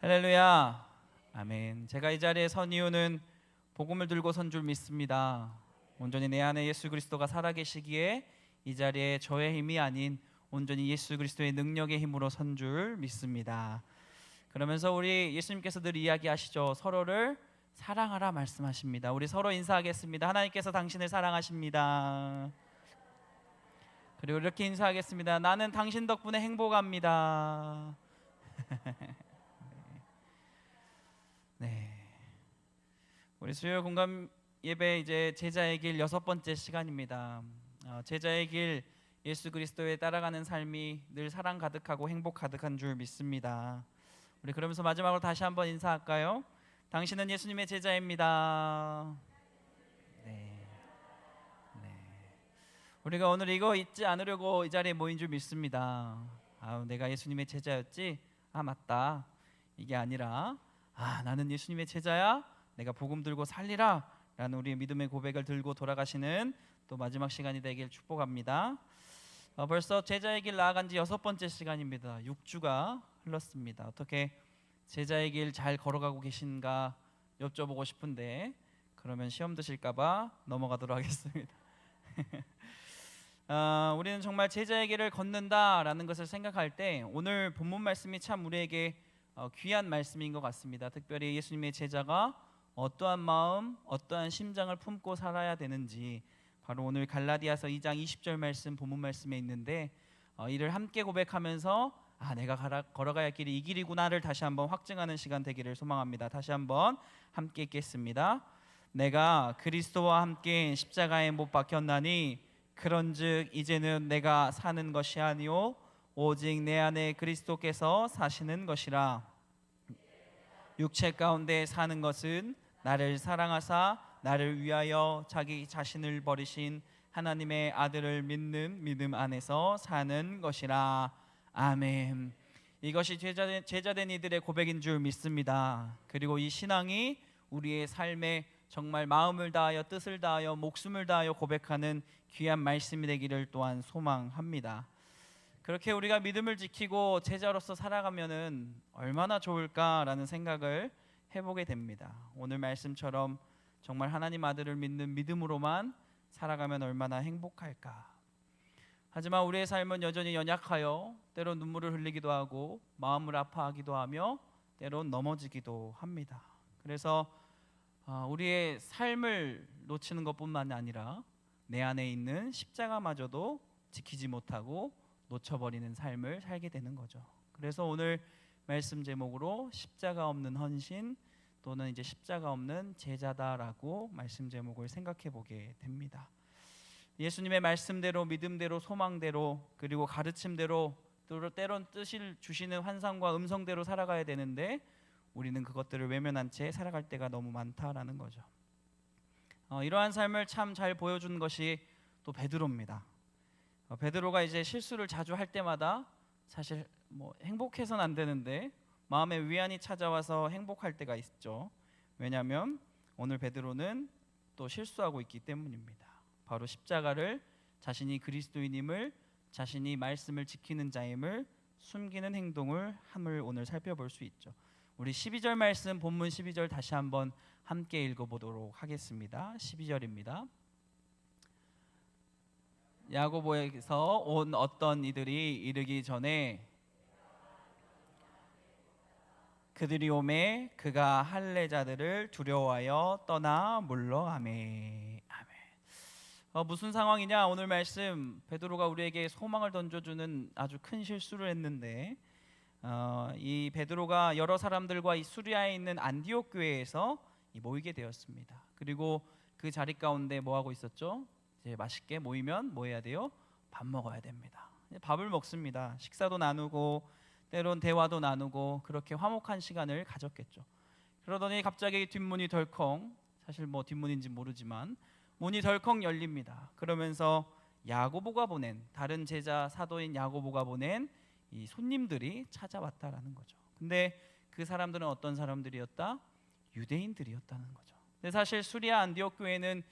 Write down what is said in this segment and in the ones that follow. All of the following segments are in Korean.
할렐루야. 아멘. 제가 이 자리에 선 이유는 복음을 들고 선 줄 믿습니다. 온전히 내 안에 예수 그리스도가 살아계시기에 이 자리에 저의 힘이 아닌 온전히 예수 그리스도의 능력의 힘으로 선 줄 믿습니다. 그러면서 우리 예수님께서 늘 이야기하시죠. 서로를 사랑하라 말씀하십니다. 우리 서로 인사하겠습니다. 하나님께서 당신을 사랑하십니다. 그리고 이렇게 인사하겠습니다. 나는 당신 덕분에 행복합니다. 네. 우리 수요 공감 예배 이제 제자의 길 6번째 시간입니다. 제자의 길 예수 그리스도에 따라가는 삶이 늘 사랑 가득하고 행복 가득한 줄 믿습니다. 우리 그러면서 마지막으로 다시 한번 인사할까요? 당신은 예수님의 제자입니다. 네. 네. 우리가 오늘 이거 잊지 않으려고 이 자리에 모인 줄 믿습니다. 내가 예수님의 제자였지? 맞다. 이게 아니라 나는 예수님의 제자야. 내가 복음 들고 살리라 라는 우리의 믿음의 고백을 들고 돌아가시는 또 마지막 시간이 되길 축복합니다. 벌써 제자의 길 나아간 지 6번째 시간입니다. 6주가 흘렀습니다. 어떻게 제자의 길 잘 걸어가고 계신가 여쭤보고 싶은데 그러면 시험 드실까봐 넘어가도록 하겠습니다. 우리는 정말 제자의 길을 걷는다라는 것을 생각할 때 오늘 본문 말씀이 참 우리에게 귀한 말씀인 것 같습니다. 특별히 예수님의 제자가 어떠한 마음, 어떠한 심장을 품고 살아야 되는지 바로 오늘 갈라디아서 2장 20절 말씀 본문 말씀에 있는데 이를 함께 고백하면서 내가 걸어가야 할 길이 이 길이구나를 다시 한번 확증하는 시간 되기를 소망합니다. 다시 한번 함께 읽겠습니다. 내가 그리스도와 함께 십자가에 못 박혔나니 그런즉 이제는 내가 사는 것이 아니요 오직 내 안에 그리스도께서 사시는 것이라. 육체 가운데 사는 것은 나를 사랑하사 나를 위하여 자기 자신을 버리신 하나님의 아들을 믿는 믿음 안에서 사는 것이라. 아멘. 이것이 제자된 이들의 고백인 줄 믿습니다. 그리고 이 신앙이 우리의 삶에 정말 마음을 다하여 뜻을 다하여 목숨을 다하여 고백하는 귀한 말씀이 되기를 또한 소망합니다. 그렇게 우리가 믿음을 지키고 제자로서 살아가면은 얼마나 좋을까라는 생각을 해보게 됩니다. 오늘 말씀처럼 정말 하나님 아들을 믿는 믿음으로만 살아가면 얼마나 행복할까. 하지만 우리의 삶은 여전히 연약하여 때론 눈물을 흘리기도 하고 마음을 아파하기도 하며 때론 넘어지기도 합니다. 그래서 우리의 삶을 놓치는 것뿐만 아니라 내 안에 있는 십자가마저도 지키지 못하고 놓쳐버리는 삶을 살게 되는 거죠. 그래서 오늘 말씀 제목으로 십자가 없는 헌신 또는 이제 십자가 없는 제자다라고 말씀 제목을 생각해 보게 됩니다. 예수님의 말씀대로 믿음대로 소망대로 그리고 가르침대로 또 때론 뜻을 주시는 환상과 음성대로 살아가야 되는데 우리는 그것들을 외면한 채 살아갈 때가 너무 많다라는 거죠. 이러한 삶을 참 잘 보여준 것이 또 베드로입니다. 베드로가 이제 실수를 자주 할 때마다 사실 행복해서는 안 되는데 마음에 위안이 찾아와서 행복할 때가 있죠. 왜냐하면 오늘 베드로는 또 실수하고 있기 때문입니다. 바로 십자가를 자신이 그리스도인임을 자신이 말씀을 지키는 자임을 숨기는 행동을 함을 오늘 살펴볼 수 있죠. 우리 12절 말씀 본문 12절 다시 한번 함께 읽어보도록 하겠습니다. 12절입니다. 야고보에서 온 어떤 이들이 이르기 전에 그들이 오매 그가 할례자들을 두려워하여 떠나 물러가매. 아멘. 무슨 상황이냐? 오늘 말씀 베드로가 우리에게 소망을 던져주는 아주 큰 실수를 했는데 이 베드로가 여러 사람들과 이 수리아에 있는 안디옥 교회에서 모이게 되었습니다. 그리고 그 자리 가운데 뭐 하고 있었죠? 이제 맛있게 모이면 뭐 해야 돼요? 밥 먹어야 됩니다. 밥을 먹습니다. 식사도 나누고 때론 대화도 나누고 그렇게 화목한 시간을 가졌겠죠. 그러더니 갑자기 뒷문이 덜컹, 사실 뒷문인지 모르지만 문이 덜컹 열립니다. 그러면서 야고보가 보낸 다른 제자 사도인 야고보가 보낸 이 손님들이 찾아왔다라는 거죠. 근데 그 사람들은 어떤 사람들이었다? 유대인들이었다는 거죠. 근데 사실 수리아 안디옥 교회는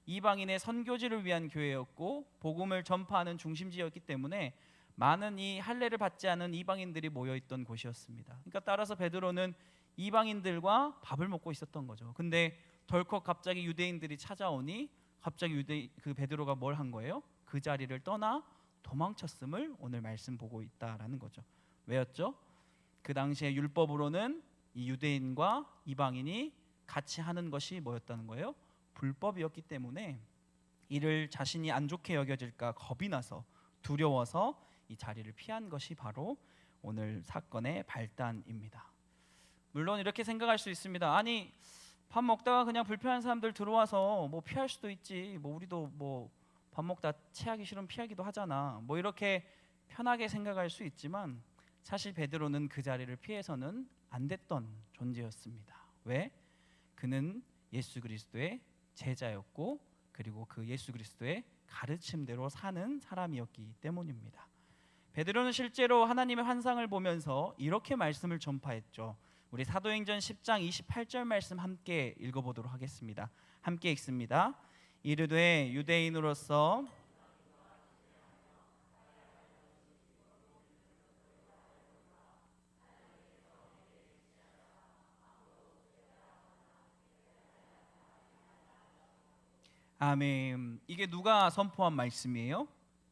이방인의 선교지를 위한 교회였고 복음을 전파하는 중심지였기 때문에 많은 이 할례를 받지 않은 이방인들이 모여 있던 곳이었습니다. 그러니까 따라서 베드로는 이방인들과 밥을 먹고 있었던 거죠. 근데 덜컥 갑자기 유대인들이 찾아오니 갑자기 그 베드로가 뭘 한 거예요? 그 자리를 떠나 도망쳤음을 오늘 말씀 보고 있다라는 거죠. 왜였죠? 그 당시에 율법으로는 이 유대인과 이방인이 같이 하는 것이 뭐였다는 거예요? 불법이었기 때문에 이를 자신이 안 좋게 여겨질까 겁이 나서 두려워서 이 자리를 피한 것이 바로 오늘 사건의 발단입니다. 물론 이렇게 생각할 수 있습니다. 아니, 밥 먹다가 그냥 불편한 사람들 들어와서 뭐 피할 수도 있지. 뭐 우리도 뭐 밥 먹다 체하기 싫으면 피하기도 하잖아. 뭐 이렇게 편하게 생각할 수 있지만 사실 베드로는 그 자리를 피해서는 안 됐던 존재였습니다. 왜? 그는 예수 그리스도의 제자였고 그리고 그 예수 그리스도의 가르침대로 사는 사람이었기 때문입니다. 베드로는 실제로 하나님의 환상을 보면서 이렇게 말씀을 전파했죠. 우리 사도행전 10장 28절 말씀 함께 읽어보도록 하겠습니다. 함께 읽습니다. 이르되 유대인으로서 아멘. 이게 누가 선포한 말씀이에요?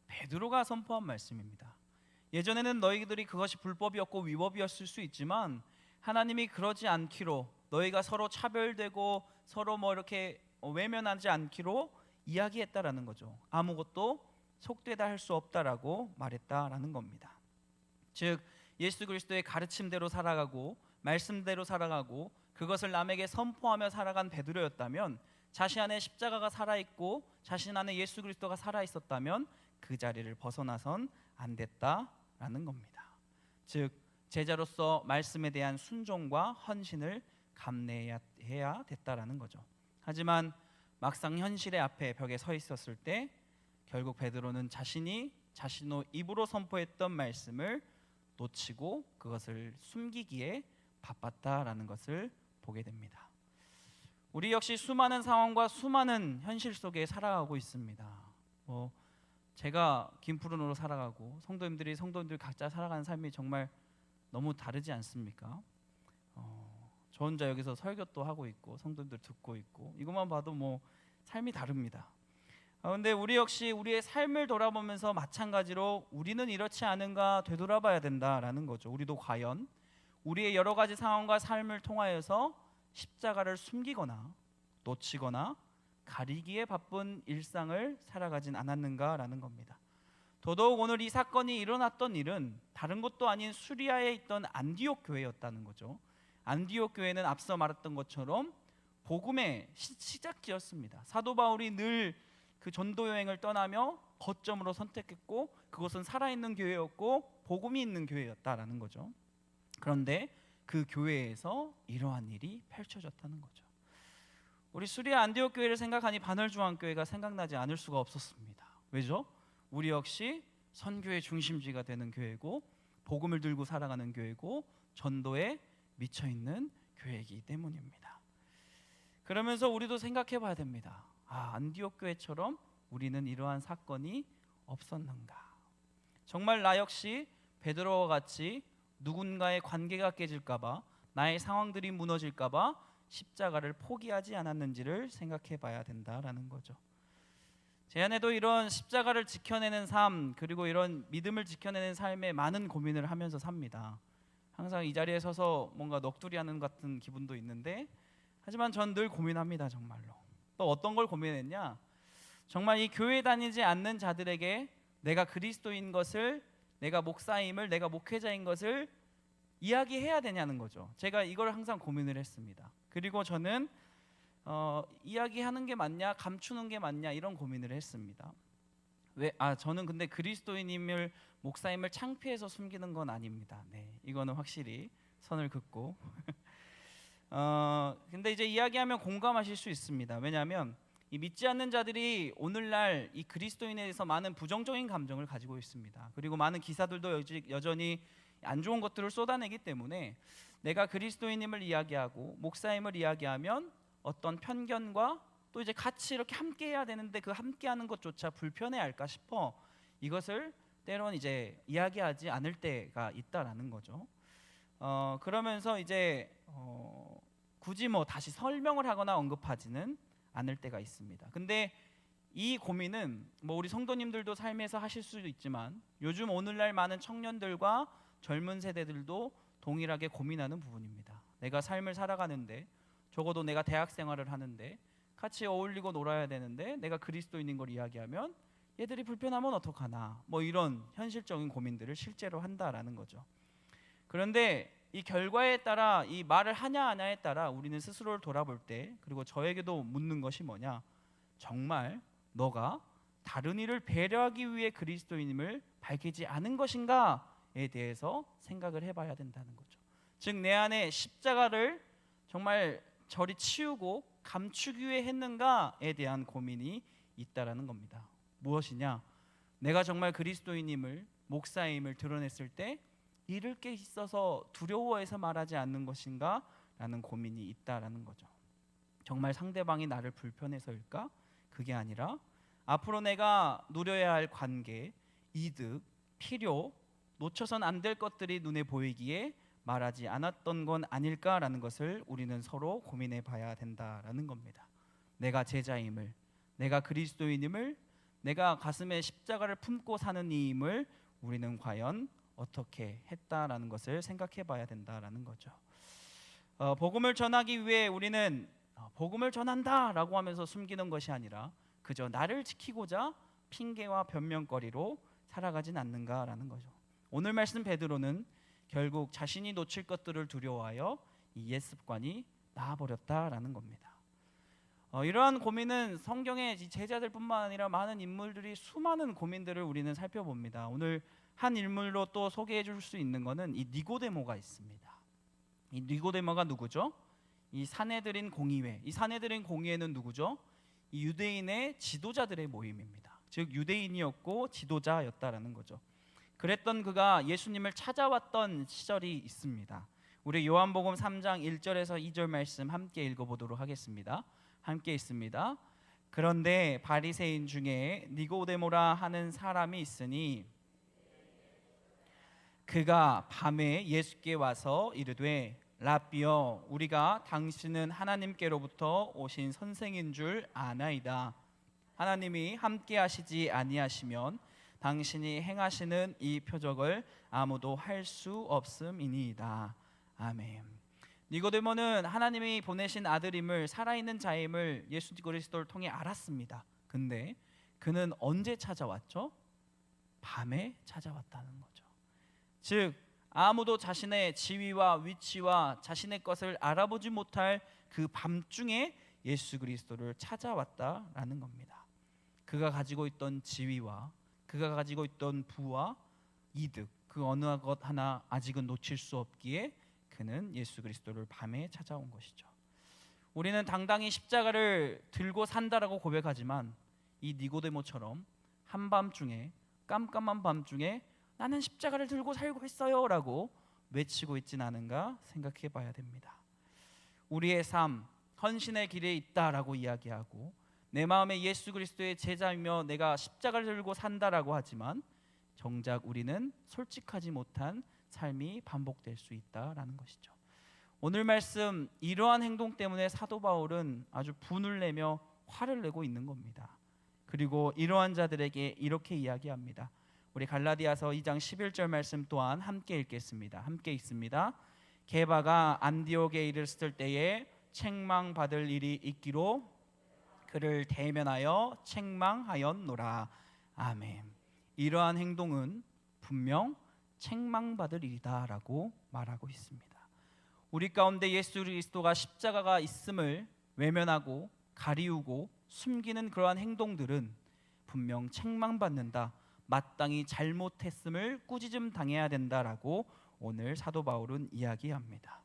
베드로가 선포한 말씀입니다. 예전에는 너희들이 그것이 불법이었고 위법이었을 수 있지만 하나님이 그러지 않기로 너희가 서로 차별되고 서로 뭐 이렇게 외면하지 않기로 이야기했다라는 거죠. 아무것도 속되다 할 수 없다라고 말했다라는 겁니다. 즉 예수 그리스도의 가르침대로 살아가고 말씀대로 살아가고 그것을 남에게 선포하며 살아간 베드로였다면 자신 안에 십자가가 살아있고 자신 안에 예수 그리스도가 살아있었다면 그 자리를 벗어나선 안 됐다라는 겁니다. 즉 제자로서 말씀에 대한 순종과 헌신을 감내해야 됐다라는 거죠. 하지만 막상 현실의 앞에 벽에 서 있었을 때 결국 베드로는 자신이 자신의 입으로 선포했던 말씀을 놓치고 그것을 숨기기에 바빴다라는 것을 보게 됩니다. 우리 역시 수많은 상황과 수많은 현실 속에 살아가고 있습니다. 제가 김푸른으로 살아가고 성도님들 각자 살아가는 삶이 정말 너무 다르지 않습니까? 저 혼자 여기서 설교도 하고 있고 성도님들 듣고 있고 이것만 봐도 뭐 삶이 다릅니다. 그런데 우리 역시 우리의 삶을 돌아보면서 마찬가지로 우리는 이렇지 않은가 되돌아봐야 된다라는 거죠. 우리도 과연 우리의 여러 가지 상황과 삶을 통하여서 십자가를 숨기거나 놓치거나 가리기에 바쁜 일상을 살아가진 않았는가라는 겁니다. 더더욱 오늘 이 사건이 일어났던 일은 다른 것도 아닌 수리아에 있던 안디옥 교회였다는 거죠. 안디옥 교회는 앞서 말했던 것처럼 복음의 시작지였습니다. 사도 바울이 늘 그 전도 여행을 떠나며 거점으로 선택했고 그것은 살아있는 교회였고 복음이 있는 교회였다라는 거죠. 그런데 그 교회에서 이러한 일이 펼쳐졌다는 거죠. 우리 수리아 안디옥 교회를 생각하니 반월중앙교회가 생각나지 않을 수가 없었습니다. 왜죠? 우리 역시 선교의 중심지가 되는 교회고 복음을 들고 살아가는 교회고 전도에 미쳐있는 교회이기 때문입니다. 그러면서 우리도 생각해 봐야 됩니다. 안디옥 교회처럼 우리는 이러한 사건이 없었는가? 정말 나 역시 베드로와 같이 누군가의 관계가 깨질까봐 나의 상황들이 무너질까봐 십자가를 포기하지 않았는지를 생각해 봐야 된다라는 거죠. 제 안에도 이런 십자가를 지켜내는 삶 그리고 이런 믿음을 지켜내는 삶에 많은 고민을 하면서 삽니다. 항상 이 자리에 서서 뭔가 넋두리하는 같은 기분도 있는데 하지만 전 늘 고민합니다. 정말로. 또 어떤 걸 고민했냐? 정말 이 교회 다니지 않는 자들에게 내가 그리스도인 것을 내가 목사임을 내가 목회자인 것을 이야기해야 되냐는 거죠. 제가 이걸 항상 고민을 했습니다. 그리고 저는 이야기하는 게 맞냐 감추는 게 맞냐 이런 고민을 했습니다. 저는 근데 그리스도인임을 목사임을 창피해서 숨기는 건 아닙니다. 이거는 확실히 선을 긋고 근데 이제 이야기하면 공감하실 수 있습니다. 왜냐하면 이 믿지 않는 자들이 오늘날 이 그리스도인에 대해서 많은 부정적인 감정을 가지고 있습니다. 그리고 많은 기사들도 여전히 안 좋은 것들을 쏟아내기 때문에 내가 그리스도인임을 이야기하고 목사임을 이야기하면 어떤 편견과 또 이제 같이 이렇게 함께 해야 되는데 그 함께하는 것조차 불편해할까 싶어 이것을 때론 이제 이야기하지 않을 때가 있다라는 거죠. 그러면서 이제 굳이 뭐 다시 설명을 하거나 언급하지는 않을 때가 있습니다. 근데 이 고민은 뭐 우리 성도님들도 삶에서 하실 수도 있지만 요즘 오늘날 많은 청년들과 젊은 세대들도 동일하게 고민하는 부분입니다. 내가 삶을 살아가는데, 적어도 내가 대학 생활을 하는데 같이 어울리고 놀아야 되는데 내가 그리스도인인 걸 이야기하면 얘들이 불편하면 어떡하나, 뭐 이런 현실적인 고민들을 실제로 한다라는 거죠. 그런데 이 결과에 따라, 이 말을 하냐 안 하냐에 따라 우리는 스스로를 돌아볼 때, 그리고 저에게도 묻는 것이 뭐냐, 정말 너가 다른 이를 배려하기 위해 그리스도인임을 밝히지 않은 것인가에 대해서 생각을 해봐야 된다는 거죠. 즉 내 안에 십자가를 정말 저리 치우고 감추기 위해 했는가에 대한 고민이 있다라는 겁니다. 무엇이냐? 내가 정말 그리스도인임을, 목사임을 드러냈을 때 잃을 게 있어서 두려워해서 말하지 않는 것인가? 라는 고민이 있다라는 거죠. 정말 상대방이 나를 불편해서일까? 그게 아니라 앞으로 내가 누려야 할 관계, 이득, 필요, 놓쳐선 안 될 것들이 눈에 보이기에 말하지 않았던 건 아닐까라는 것을 우리는 서로 고민해 봐야 된다라는 겁니다. 내가 제자임을, 내가 그리스도인임을, 내가 가슴에 십자가를 품고 사는 이임을 우리는 과연 어떻게 했다라는 것을 생각해 봐야 된다라는 거죠. 복음을 전하기 위해 우리는 복음을 전한다라고 하면서 숨기는 것이 아니라 그저 나를 지키고자 핑계와 변명거리로 살아가진 않는가라는 거죠. 오늘 말씀 베드로는 결국 자신이 놓칠 것들을 두려워하여 이 옛 습관이 나아버렸다라는 겁니다. 이러한 고민은 성경의 제자들뿐만 아니라 많은 인물들이 수많은 고민들을 우리는 살펴봅니다. 오늘 한 인물로 또 소개해 줄 수 있는 것은 이 니고데모가 있습니다. 이 니고데모가 누구죠? 이 산헤드린 공의회. 이 산헤드린 공의회는 누구죠? 이 유대인의 지도자들의 모임입니다. 즉 유대인이었고 지도자였다라는 거죠. 그랬던 그가 예수님을 찾아왔던 시절이 있습니다. 우리 요한복음 3장 1절에서 2절 말씀 함께 읽어보도록 하겠습니다. 함께 있습니다. 그런데 바리새인 중에 니고데모라 하는 사람이 있으니 그가 밤에 예수께 와서 이르되 라삐여, 우리가 당신은 하나님께로부터 오신 선생인 줄 아나이다. 하나님이 함께 하시지 아니하시면 당신이 행하시는 이 표적을 아무도 할 수 없음이니이다. 아멘. 니고데모는 하나님이 보내신 아들임을, 살아있는 자임을 예수 그리스도를 통해 알았습니다. 근데 그는 언제 찾아왔죠? 밤에 찾아왔다는 거죠. 즉 아무도 자신의 지위와 위치와 자신의 것을 알아보지 못할 그 밤중에 예수 그리스도를 찾아왔다라는 겁니다. 그가 가지고 있던 지위와 그가 가지고 있던 부와 이득, 그 어느 것 하나 아직은 놓칠 수 없기에 그는 예수 그리스도를 밤에 찾아온 것이죠. 우리는 당당히 십자가를 들고 산다라고 고백하지만 이 니고데모처럼 한밤중에, 깜깜한 밤중에 나는 십자가를 들고 살고 있어요 라고 외치고 있진 않은가 생각해 봐야 됩니다. 우리의 삶, 헌신의 길에 있다라고 이야기하고 내 마음에 예수 그리스도의 제자이며 내가 십자가를 들고 산다라고 하지만 정작 우리는 솔직하지 못한 삶이 반복될 수 있다라는 것이죠. 오늘 말씀, 이러한 행동 때문에 사도 바울은 아주 분을 내며 화를 내고 있는 겁니다. 그리고 이러한 자들에게 이렇게 이야기합니다. 우리 갈라디아서 2장 11절 말씀 또한 함께 읽겠습니다. 함께 읽습니다. 게바가 안디옥에 이르렀을 때에 책망받을 일이 있기로 그를 대면하여 책망하였노라. 아멘. 이러한 행동은 분명 책망받을 일이다라고 말하고 있습니다. 우리 가운데 예수 그리스도가 십자가가 있음을 외면하고 가리우고 숨기는 그러한 행동들은 분명 책망받는다, 마땅히 잘못했음을 꾸짖음 당해야 된다라고 오늘 사도 바울은 이야기합니다.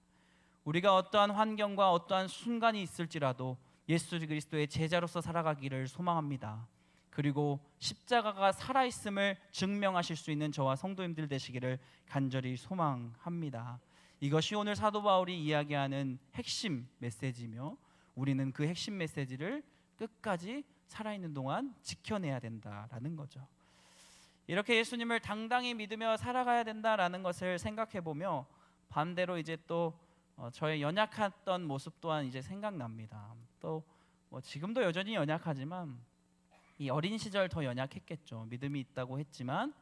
우리가 어떠한 환경과 어떠한 순간이 있을지라도 예수 그리스도의 제자로서 살아가기를 소망합니다. 그리고 십자가가 살아있음을 증명하실 수 있는 저와 성도님들 되시기를 간절히 소망합니다. 이것이 오늘 사도 바울이 이야기하는 핵심 메시지며 우리는 그 핵심 메시지를 끝까지 살아있는 동안 지켜내야 된다라는 거죠. 이렇게 예수님을 당당히 믿으며 살아가야 된다라는 것을 생각해 보며 반대로 이제 또 저의 연약했던 모습 또한 이제 생각납니다. 또 지금도 여전히 연약하지만 이 어린 시절 더 연약했겠죠. 믿음이 있다고 했지만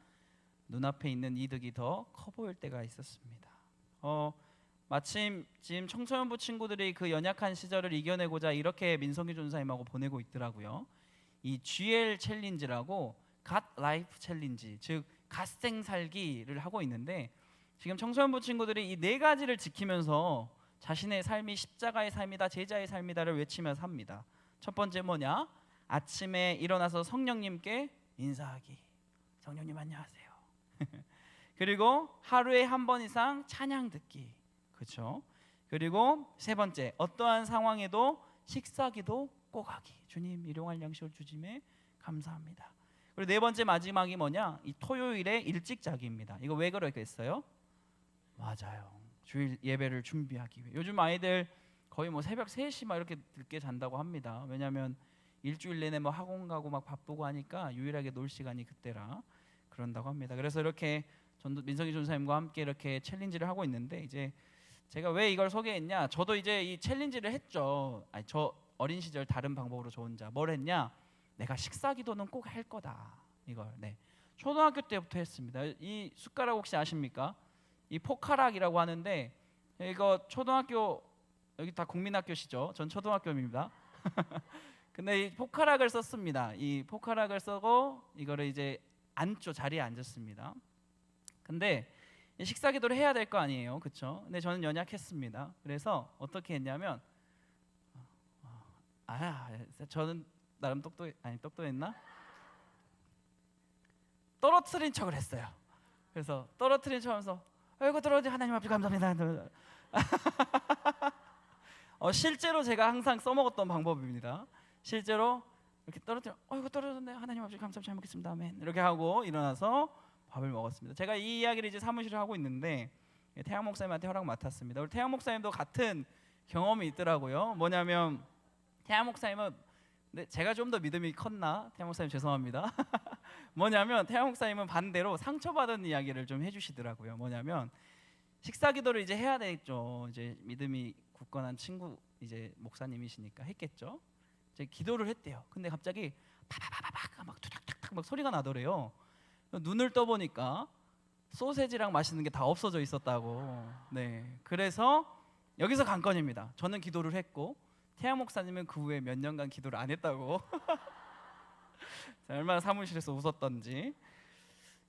눈앞에 있는 이득이 더 커 보일 때가 있었습니다. 마침 지금 청소년부 친구들이 그 연약한 시절을 이겨내고자 이렇게 민성기 전사님하고 보내고 있더라고요. 이 GL 챌린지라고 갓 라이프 챌린지, 즉 갓생 살기를 하고 있는데 지금 청소년부 친구들이 이 네 가지를 지키면서 자신의 삶이 십자가의 삶이다, 제자의 삶이다를 외치며 삽니다. 첫 번째 뭐냐? 아침에 일어나서 성령님께 인사하기. 성령님 안녕하세요. 그리고 하루에 한 번 이상 찬양 듣기. 그렇죠? 그리고 세 번째, 어떠한 상황에도 식사기도 꼭 하기. 주님 일용할 양식을 주심에 감사합니다. 그리고 네 번째 마지막이 뭐냐? 이 토요일에 일찍 자기입니다. 이거 왜 그러겠어요? 맞아요. 주일 예배를 준비하기 위해. 요즘 아이들 거의 새벽 3시 막 이렇게 늦게 잔다고 합니다. 왜냐하면 일주일 내내 학원 가고 바쁘고 하니까 유일하게 놀 시간이 그때라 그런다고 합니다. 그래서 이렇게 민성기 전사님과 함께 이렇게 챌린지를 하고 있는데 이제 제가 왜 이걸 소개했냐? 저도 이제 이 챌린지를 했죠. 저 어린 시절 다른 방법으로 저 혼자 뭘 했냐? 내가 식사기도는 꼭 할 거다. 이걸 초등학교 때부터 했습니다. 이 숟가락 혹시 아십니까? 이 포카락이라고 하는데 이거 초등학교 여기 다 국민학교시죠? 전 초등학교입니다. 근데 이 포카락을 썼습니다. 이 포카락을 쓰고 이거를 이제 앉죠. 자리에 앉았습니다. 근데 식사기도를 해야 될 거 아니에요, 그렇죠? 근데 저는 연약했습니다. 그래서 어떻게 했냐면 저는 나름 똑똑했나? 떨어뜨린 척을 했어요. 그래서 떨어뜨린 척하면서 아이고 떨어지 하나님 앞에 감사합니다. 실제로 제가 항상 써먹었던 방법입니다. 실제로 이렇게 떨어뜨려 아이고 떨어졌네 하나님 앞에 감사합니다 잘 먹겠습니다 아멘 이렇게 하고 일어나서 밥을 먹었습니다. 제가 이 이야기를 이제 사무실에 하고 있는데 태양 목사님한테 허락 맡았습니다. 우리 태양 목사님도 같은 경험이 있더라고요. 뭐냐면 태양 목사님은 제가 좀 더 믿음이 컸나? 태양 목사님 죄송합니다. 뭐냐면 태양 목사님은 반대로 상처받은 이야기를 좀 해주시더라고요. 뭐냐면 식사기도를 이제 해야 되겠죠. 이제 믿음이 굳건한 친구 이제 목사님이시니까 했겠죠. 이제 기도를 했대요. 근데 갑자기 파파파파파 막 투닥투닥 막 소리가 나더래요. 눈을 떠보니까 소세지랑 맛있는 게 다 없어져 있었다고. 그래서 여기서 관건입니다. 저는 기도를 했고 태양 목사님은 그 후에 몇 년간 기도를 안 했다고. 얼마나 사무실에서 웃었던지.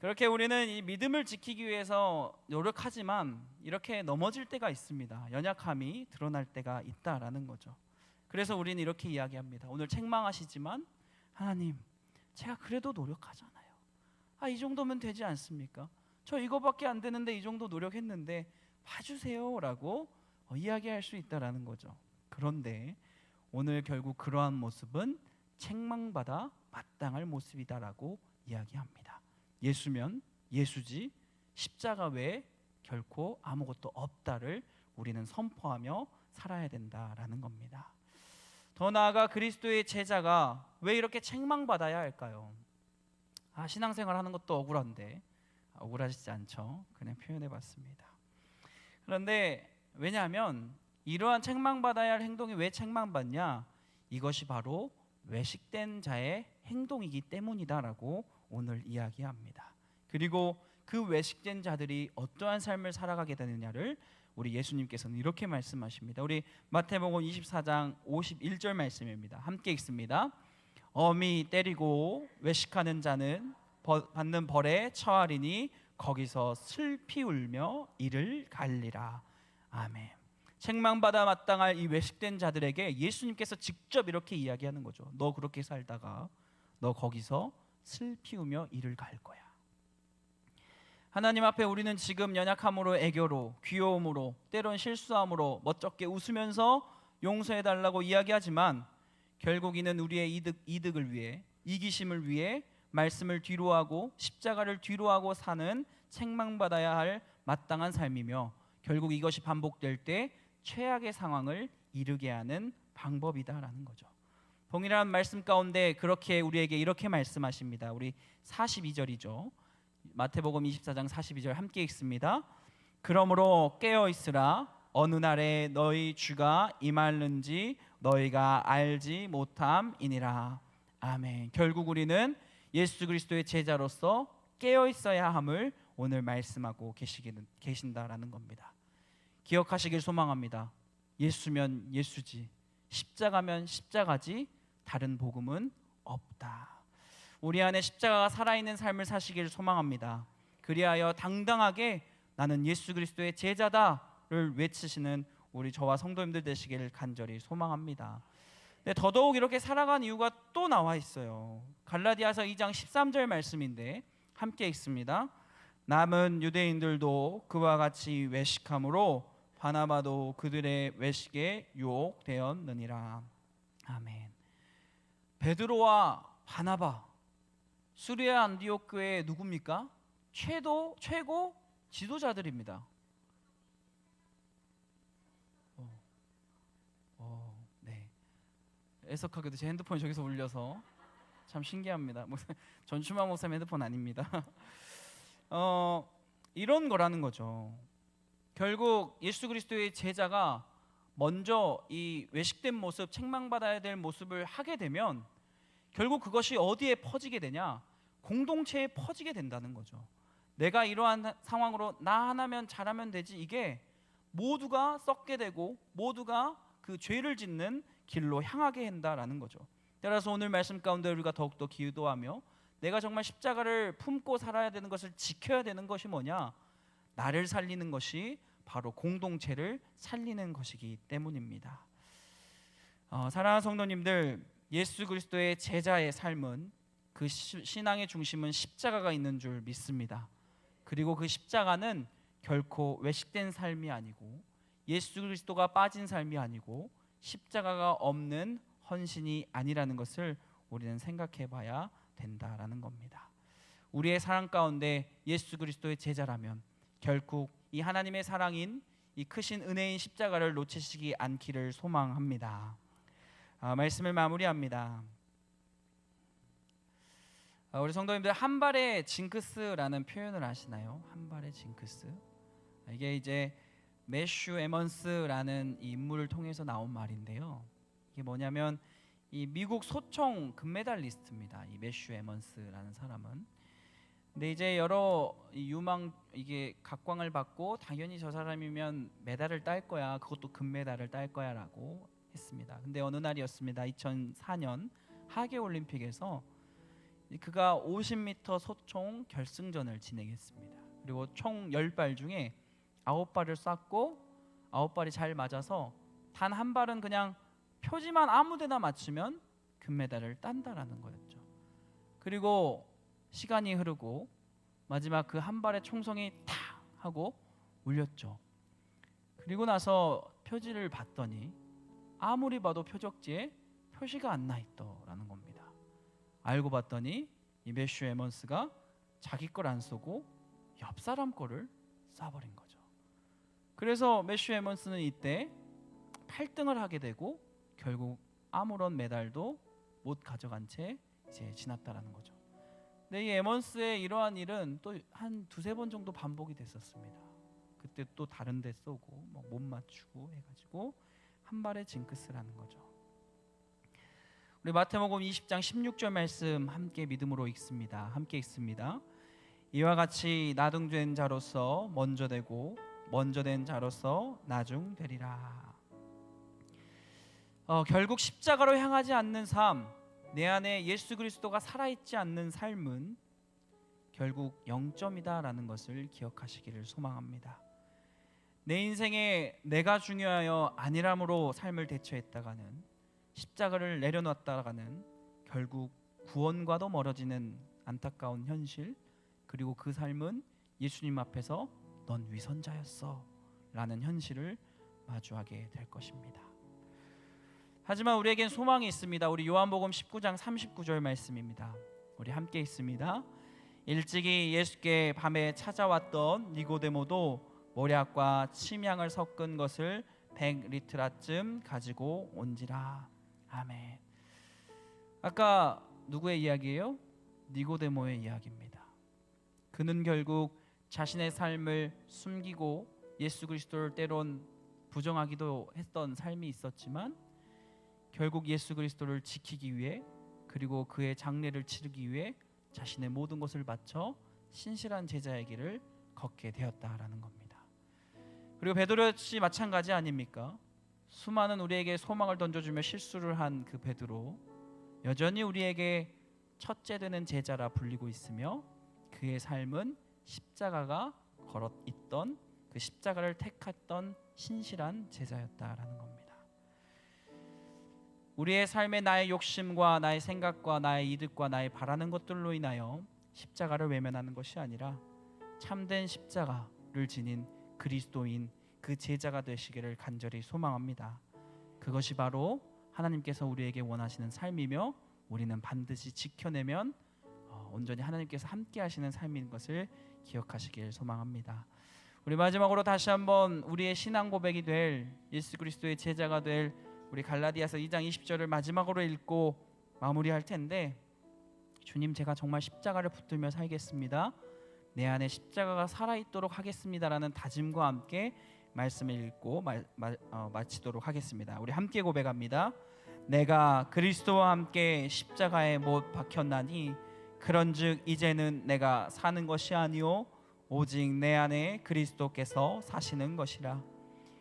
그렇게 우리는 이 믿음을 지키기 위해서 노력하지만 이렇게 넘어질 때가 있습니다. 연약함이 드러날 때가 있다라는 거죠. 그래서 우리는 이렇게 이야기합니다. 오늘 책망하시지만 하나님, 제가 그래도 노력하잖아요. 이 정도면 되지 않습니까? 저 이거밖에 안 되는데 이 정도 노력했는데 봐주세요라고 이야기할 수 있다라는 거죠. 그런데 오늘 결국 그러한 모습은 책망받아 마땅할 모습이다라고 이야기합니다. 예수면 예수지 십자가 외에 결코 아무것도 없다를 우리는 선포하며 살아야 된다라는 겁니다. 더 나아가 그리스도의 제자가 왜 이렇게 책망받아야 할까요? 신앙생활 하는 것도 억울한데 억울하시지 않죠? 그냥 표현해봤습니다. 그런데 왜냐하면 이러한 책망받아야 할 행동이 왜 책망받냐? 이것이 바로 외식된 자의 행동이기 때문이다라고 오늘 이야기합니다. 그리고 그 외식된 자들이 어떠한 삶을 살아가게 되느냐를 우리 예수님께서는 이렇게 말씀하십니다. 우리 마태복음 24장 51절 말씀입니다. 함께 읽습니다. 어미 때리고 외식하는 자는 받는 벌에 처하리니 거기서 슬피 울며 이를 갈리라. 아멘. 책망받아 마땅할 이 외식된 자들에게 예수님께서 직접 이렇게 이야기하는 거죠. 너 그렇게 살다가 너 거기서 슬피 울며 이를 갈 거야. 하나님 앞에 우리는 지금 연약함으로, 애교로, 귀여움으로, 때론 실수함으로 멋쩍게 웃으면서 용서해달라고 이야기하지만 결국 이는 우리의 이득을 위해, 이기심을 위해 말씀을 뒤로하고 십자가를 뒤로하고 사는 책망받아야 할 마땅한 삶이며 결국 이것이 반복될 때 최악의 상황을 이르게 하는 방법이다라는 거죠. 동일한 말씀 가운데 그렇게 우리에게 이렇게 말씀하십니다. 우리 42절이죠. 마태복음 24장 42절 함께 읽습니다. 그러므로 깨어 있으라. 어느 날에 너희 주가 임하는지 너희가 알지 못함이니라. 아멘. 결국 우리는 예수 그리스도의 제자로서 깨어 있어야 함을 오늘 말씀하고 계신다라는 겁니다. 기억하시길 소망합니다. 예수면 예수지, 십자가면 십자가지, 다른 복음은 없다. 우리 안에 십자가가 살아있는 삶을 사시길 소망합니다. 그리하여 당당하게 나는 예수 그리스도의 제자다를 외치시는 우리 저와 성도님들 되시기를 간절히 소망합니다. 근데 더더욱 이렇게 살아간 이유가 또 나와 있어요. 갈라디아서 2장 13절 말씀인데 함께 읽습니다. 남은 유대인들도 그와 같이 외식함으로 바나바도 그들의 외식에 유혹되었느니라. 아멘. 베드로와 바나바, 수리아 안디옥 교회의 누굽니까? 최고 지도자들입니다. 네. 애석하게도 제 핸드폰이 저기서 울려서 참 신기합니다. 전추마 목사님 핸드폰 아닙니다. 이런 거라는 거죠. 결국 예수 그리스도의 제자가 먼저 이 외식된 모습, 책망받아야 될 모습을 하게 되면 결국 그것이 어디에 퍼지게 되냐? 공동체에 퍼지게 된다는 거죠. 내가 이러한 상황으로 나 하나면 잘하면 되지, 이게 모두가 썩게 되고 모두가 그 죄를 짓는 길로 향하게 한다라는 거죠. 따라서 오늘 말씀 가운데 우리가 더욱더 기도하며 내가 정말 십자가를 품고 살아야 되는 것을 지켜야 되는 것이 뭐냐? 나를 살리는 것이 바로 공동체를 살리는 것이기 때문입니다. 사랑하는 성도님들, 예수 그리스도의 제자의 삶은 그 신앙의 중심은 십자가가 있는 줄 믿습니다. 그리고 그 십자가는 결코 외식된 삶이 아니고 예수 그리스도가 빠진 삶이 아니고 십자가가 없는 헌신이 아니라는 것을 우리는 생각해 봐야 된다라는 겁니다. 우리의 사랑 가운데 예수 그리스도의 제자라면 결국 이 하나님의 사랑인 이 크신 은혜인 십자가를 놓치시지 않기를 소망합니다. 말씀을 마무리합니다. 우리 성도님들, 한 발의 징크스라는 표현을 아시나요? 한 발의 징크스. 이게 이제 매슈 에먼스라는 이 인물을 통해서 나온 말인데요. 이게 뭐냐면 이 미국 소총 금메달리스트입니다. 이 매슈 에먼스라는 사람은. 근데 이제 여러 이게 각광을 받고 당연히 저 사람이면 메달을 딸 거야, 그것도 금메달을 딸 거야라고 했습니다. 근데 어느 날이었습니다. 2004년 하계 올림픽에서 그가 50m 소총 결승전을 진행했습니다. 그리고 총 10발 중에 9발을 쐈고 9발이 잘 맞아서 단 한 발은 그냥 표지만 아무데나 맞추면 금메달을 딴다라는 거였죠. 그리고 시간이 흐르고 마지막 그 한 발의 총성이 탁 하고 울렸죠. 그리고 나서 표지를 봤더니 아무리 봐도 표적지에 표시가 안 나 있더라는 겁니다. 알고 봤더니 이 매슈 에먼스가 자기 걸 안 쏘고 옆 사람 거를 쏴버린 거죠. 그래서 매슈 에먼스는 이때 8등을 하게 되고 결국 아무런 메달도 못 가져간 채 이제 지났다라는 거죠. 근데 이 에먼스의 이러한 일은 또 한 두세 번 정도 반복이 됐었습니다. 그때 또 다른 데 쏘고 못 맞추고 해가지고 한 발의 징크스라는 거죠. 우리 마태복음 20장 16절 말씀 함께 믿음으로 읽습니다. 함께 읽습니다. 이와 같이 나중된 자로서 먼저 되고 먼저 된 자로서 나중 되리라. 결국 십자가로 향하지 않는 삶, 내 안에 예수 그리스도가 살아있지 않는 삶은 결국 0점이다라는 것을 기억하시기를 소망합니다. 내 인생에 내가 중요하여 아니람으로 삶을 대처했다가는, 십자가를 내려놨다가는 결국 구원과도 멀어지는 안타까운 현실, 그리고 그 삶은 예수님 앞에서 넌 위선자였어 라는 현실을 마주하게 될 것입니다. 하지만 우리에겐 소망이 있습니다. 우리 요한복음 19장 39절 말씀입니다. 우리 함께 읽습니다. 일찍이 예수께 밤에 찾아왔던 니고데모도 모략과 침향을 섞은 것을 100리트라쯤 가지고 온지라. 아멘. 아까 누구의 이야기예요? 니고데모의 이야기입니다. 그는 결국 자신의 삶을 숨기고 예수 그리스도를 때론 부정하기도 했던 삶이 있었지만 결국 예수 그리스도를 지키기 위해 그리고 그의 장례를 치르기 위해 자신의 모든 것을 바쳐 신실한 제자의 길을 걷게 되었다라는 겁니다. 그리고 베드로 역시 마찬가지 아닙니까? 수많은 우리에게 소망을 던져주며 실수를 한 그 베드로 여전히 우리에게 첫째 되는 제자라 불리고 있으며 그의 삶은 십자가가 걸어 있던 그 십자가를 택했던 신실한 제자였다라는 겁니다. 우리의 삶에 나의 욕심과 나의 생각과 나의 이득과 나의 바라는 것들로 인하여 십자가를 외면하는 것이 아니라 참된 십자가를 지닌 그리스도인 그 제자가 되시기를 간절히 소망합니다. 그것이 바로 하나님께서 우리에게 원하시는 삶이며 우리는 반드시 지켜내면 온전히 하나님께서 함께 하시는 삶인 것을 기억하시길 소망합니다. 우리 마지막으로 다시 한번 우리의 신앙 고백이 될 예수 그리스도의 제자가 될 우리 갈라디아서 2장 20절을 마지막으로 읽고 마무리할 텐데, 주님, 제가 정말 십자가를 붙들며 살겠습니다. 내 안에 십자가가 살아있도록 하겠습니다라는 다짐과 함께 말씀을 읽고 마치도록 하겠습니다. 우리 함께 고백합니다. 내가 그리스도와 함께 십자가에 못 박혔나니 그런즉 이제는 내가 사는 것이 아니요 오직 내 안에 그리스도께서 사시는 것이라.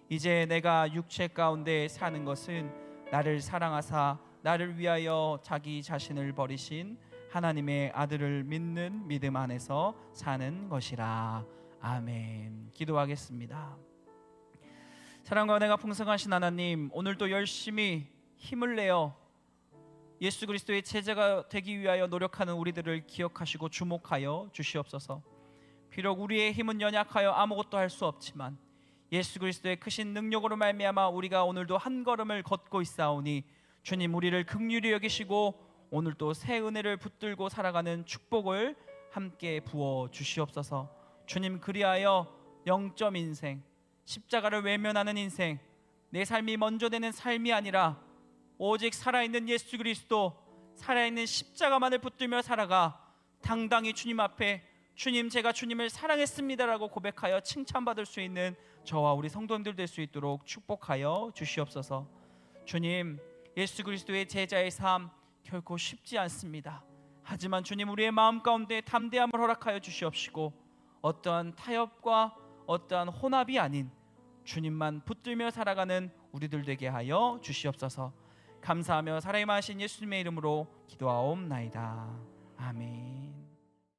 이제 내가 육체 가운데 사는 것은 나를 사랑하사 나를 위하여 자기 자신을 버리신 하나님의 아들을 믿는 믿음 안에서 사는 것이라. 아멘. 기도하겠습니다. 사랑과 은혜가 풍성하신 하나님, 오늘도 열심히 힘을 내어 예수 그리스도의 제자가 되기 위하여 노력하는 우리들을 기억하시고 주목하여 주시옵소서. 비록 우리의 힘은 연약하여 아무것도 할 수 없지만 예수 그리스도의 크신 능력으로 말미암아 우리가 오늘도 한 걸음을 걷고 있사오니 주님, 우리를 긍휼히 여기시고 오늘도 새 은혜를 붙들고 살아가는 축복을 함께 부어 주시옵소서. 주님, 그리하여 영점 인생, 십자가를 외면하는 인생, 내 삶이 먼저 되는 삶이 아니라 오직 살아있는 예수 그리스도, 살아있는 십자가만을 붙들며 살아가 당당히 주님 앞에 주님, 제가 주님을 사랑했습니다라고 고백하여 칭찬받을 수 있는 저와 우리 성도님들 될 수 있도록 축복하여 주시옵소서. 주님, 예수 그리스도의 제자의 삶 결코 쉽지 않습니다. 하지만 주님, 우리의 마음 가운데 담대함을 허락하여 주시옵시고 어떠한 타협과 어떠한 혼합이 아닌 주님만 붙들며 살아가는 우리들 되게 하여 주시옵소서. 감사하며 살아임하신 예수님의 이름으로 기도하옵나이다. 아멘.